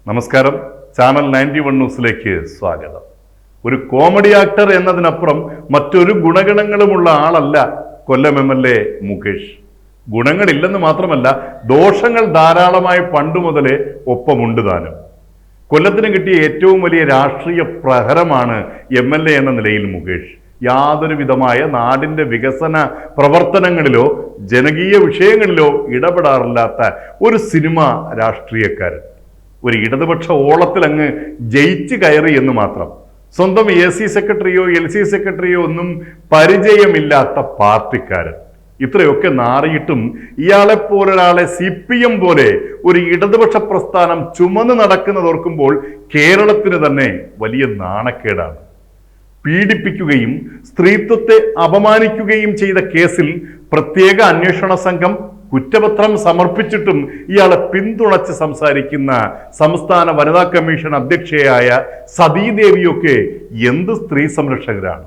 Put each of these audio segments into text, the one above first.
നമസ്കാരം. ചാനൽ 91 ന്യൂസിലേക്ക് സ്വാഗതം. ഒരു കോമഡി ആക്ടർ എന്നതിനപ്പുറം മറ്റൊരു ഗുണഗണങ്ങളുമുള്ള ആളല്ല കൊല്ലം MLA മുകേഷ്. ഗുണങ്ങളില്ലെന്ന് മാത്രമല്ല, ദോഷങ്ങൾ ധാരാളമായി പണ്ടു മുതലേ ഒപ്പമുണ്ട് താനും. കൊല്ലത്തിന് കിട്ടിയ ഏറ്റവും വലിയ രാഷ്ട്രീയ പ്രഹരമാണ് MLA എന്ന നിലയിൽ മുകേഷ്. യാതൊരു വിധമായ നാടിന്റെ വികസന പ്രവർത്തനങ്ങളിലോ ജനകീയ വിഷയങ്ങളിലോ ഇടപെടാറില്ലാത്ത ഒരു സിനിമ രാഷ്ട്രീയക്കാരൻ. ഒരു ഇടതുപക്ഷ ഓളത്തിൽ അങ്ങ് ജയിച്ചു കയറി എന്ന് മാത്രം. സ്വന്തം AC സെക്രട്ടറിയോ LC സെക്രട്ടറിയോ ഒന്നും പരിചയമില്ലാത്ത പാർട്ടിക്കാരൻ. ഇത്രയൊക്കെ നാറിയിട്ടും ഇയാളെപ്പോലൊരാളെ CPM പോലെ ഒരു ഇടതുപക്ഷ പ്രസ്ഥാനം ചുമന്ന് നടക്കുന്നതോർക്കുമ്പോൾ കേരളത്തിന് തന്നെ വലിയ നാണക്കേടാണ്. പീഡിപ്പിക്കുകയും സ്ത്രീത്വത്തെ അപമാനിക്കുകയും ചെയ്ത കേസിൽ പ്രത്യേക അന്വേഷണ സംഘം കുറ്റപത്രം സമർപ്പിച്ചിട്ടും ഇയാളെ പിന്തുണച്ച് സംസാരിക്കുന്ന സംസ്ഥാന വനിതാ കമ്മീഷൻ അധ്യക്ഷയായ സതീദേവിയൊക്കെ എന്ത് സ്ത്രീ സംരക്ഷകരാണ്!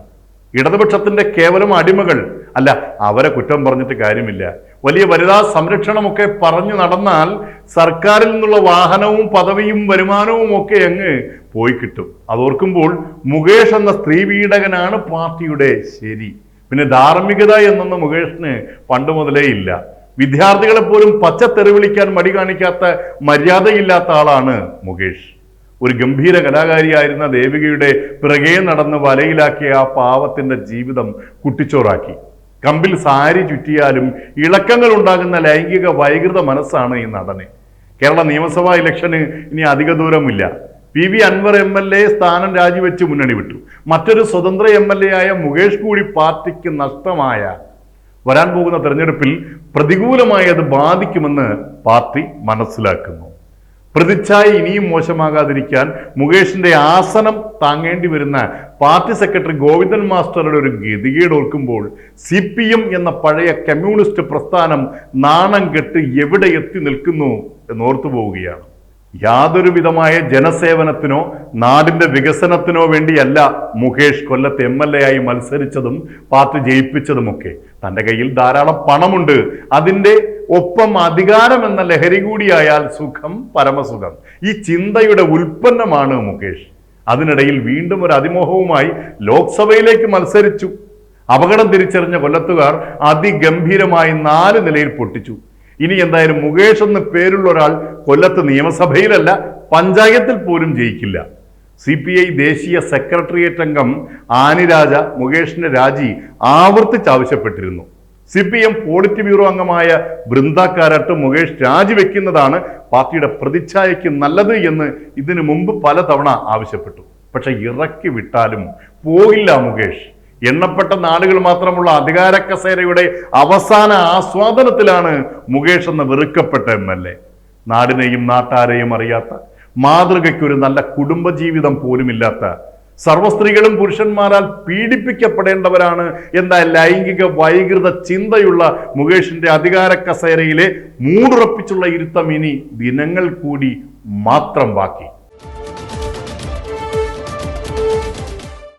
ഇടതുപക്ഷത്തിന്റെ കേവലം അടിമകൾ അല്ല. അവരെ കുറ്റം പറഞ്ഞിട്ട് കാര്യമില്ല. വലിയ വനിതാ സംരക്ഷണമൊക്കെ പറഞ്ഞു നടന്നാൽ സർക്കാരിൽ നിന്നുള്ള വാഹനവും പദവിയും വരുമാനവും ഒക്കെ അങ്ങ് പോയി കിട്ടും. അതോർക്കുമ്പോൾ മുകേഷ് എന്ന സ്ത്രീ പീഡകനാണ് പാർട്ടിയുടെ ശരി. പിന്നെ ധാർമ്മികത എന്നൊന്നും മുകേഷിന് പണ്ട് മുതലേ ഇല്ല. വിദ്യാർത്ഥികളെ പോലും പച്ചത്തെറി വിളിക്കാൻ മടി കാണിക്കാത്ത മര്യാദയില്ലാത്ത ആളാണ് മുകേഷ്. ഒരു ഗംഭീര കലാകാരിയായിരുന്ന ദേവികയുടെ പിറകെ നടന്ന് വലയിലാക്കിയ ആ പാവത്തിന്റെ ജീവിതം കുട്ടിച്ചോറാക്കി. കമ്പിൽ സാരി ചുറ്റിയാലും ഇളക്കങ്ങൾ ഉണ്ടാകുന്ന ലൈംഗിക വൈകൃത മനസ്സാണ് ഈ നടന്. കേരള നിയമസഭാ ഇലക്ഷന് ഇനി അധിക ദൂരമില്ല. PV അൻവർ MLA സ്ഥാനം രാജിവെച്ച് മുന്നണി വിട്ടു. മറ്റൊരു സ്വതന്ത്ര MLA ആയ മുകേഷ് കൂടി പാർട്ടിക്ക് നഷ്ടമായ വരാൻ പോകുന്ന തെരഞ്ഞെടുപ്പിൽ പ്രതികൂലമായി അത് ബാധിക്കുമെന്ന് പാർട്ടി മനസ്സിലാക്കുന്നു. പ്രതിച്ഛായ ഇനിയും മോശമാകാതിരിക്കാൻ മുകേഷിന്റെ ആസനം താങ്ങേണ്ടി വരുന്ന പാർട്ടി സെക്രട്ടറി ഗോവിന്ദൻ മാസ്റ്ററുടെ ഒരു ഗതികേട് ഓർക്കുമ്പോൾ CPM എന്ന പഴയ കമ്മ്യൂണിസ്റ്റ് പ്രസ്ഥാനം നാണം കെട്ട് എവിടെ എത്തി നിൽക്കുന്നു എന്നോർത്തു പോവുകയാണ്. യാതൊരു വിധമായ ജനസേവനത്തിനോ നാടിന്റെ വികസനത്തിനോ വേണ്ടിയല്ല മുകേഷ് കൊല്ലത്ത് MLA ആയി മത്സരിച്ചതും പാർട്ടി ജയിപ്പിച്ചതുമൊക്കെ. തൻ്റെ കയ്യിൽ ധാരാളം പണമുണ്ട്. അതിൻ്റെ ഒപ്പം അധികാരം എന്ന ലഹരി കൂടിയായാൽ സുഖം പരമസുഖം. ഈ ചിന്തയുടെ ഉൽപ്പന്നമാണ് മുകേഷ്. അതിനിടയിൽ വീണ്ടും ഒരു അതിമോഹവുമായി ലോക്സഭയിലേക്ക് മത്സരിച്ചു. അപകടം തിരിച്ചറിഞ്ഞ കൊല്ലത്തുകാർ അതിഗംഭീരമായി 4 നിലയിൽ പൊട്ടിച്ചു. ഇനി എന്തായാലും മുകേഷ് എന്ന് പേരുള്ള ഒരാൾ കൊല്ലത്ത് നിയമസഭയിലല്ല, പഞ്ചായത്തിൽ പോലും ജയിക്കില്ല. CPI ദേശീയ സെക്രട്ടേറിയറ്റ് അംഗം ആനിരാജ മുകേഷിന്റെ രാജി ആവർത്തിച്ചാവശ്യപ്പെട്ടിരുന്നു. CPM പോളിറ്റ് ബ്യൂറോ അംഗമായ ബൃന്ദ കാരാട്ട് മുകേഷ് രാജിവെക്കുന്നതാണ് പാർട്ടിയുടെ പ്രതിച്ഛായയ്ക്ക് നല്ലത് എന്ന് ഇതിനു മുമ്പ് പലതവണ ആവശ്യപ്പെട്ടു. പക്ഷെ ഇറക്കി വിട്ടാലും പോകില്ല മുകേഷ്. എണ്ണപ്പെട്ട നാടുകൾ മാത്രമുള്ള അധികാര കസേരയുടെ അവസാന ആസ്വാദനത്തിലാണ് മുകേഷ് എന്ന വെറുക്കപ്പെട്ട MLA. നാടിനെയും നാട്ടാരെയും അറിയാത്ത, മാതൃകയ്ക്കൊരു നല്ല കുടുംബജീവിതം പോലുമില്ലാത്ത, സർവസ്ത്രീകളും പുരുഷന്മാരാൽ പീഡിപ്പിക്കപ്പെടേണ്ടവരാണ് എന്ന ലൈംഗിക വൈകൃത ചിന്തയുള്ള മുകേഷിന്റെ അധികാര കസേരയിലെ മൂടുറപ്പിച്ചുള്ള ഇരുത്തം ഇനി ദിനങ്ങൾ കൂടി മാത്രം ബാക്കി.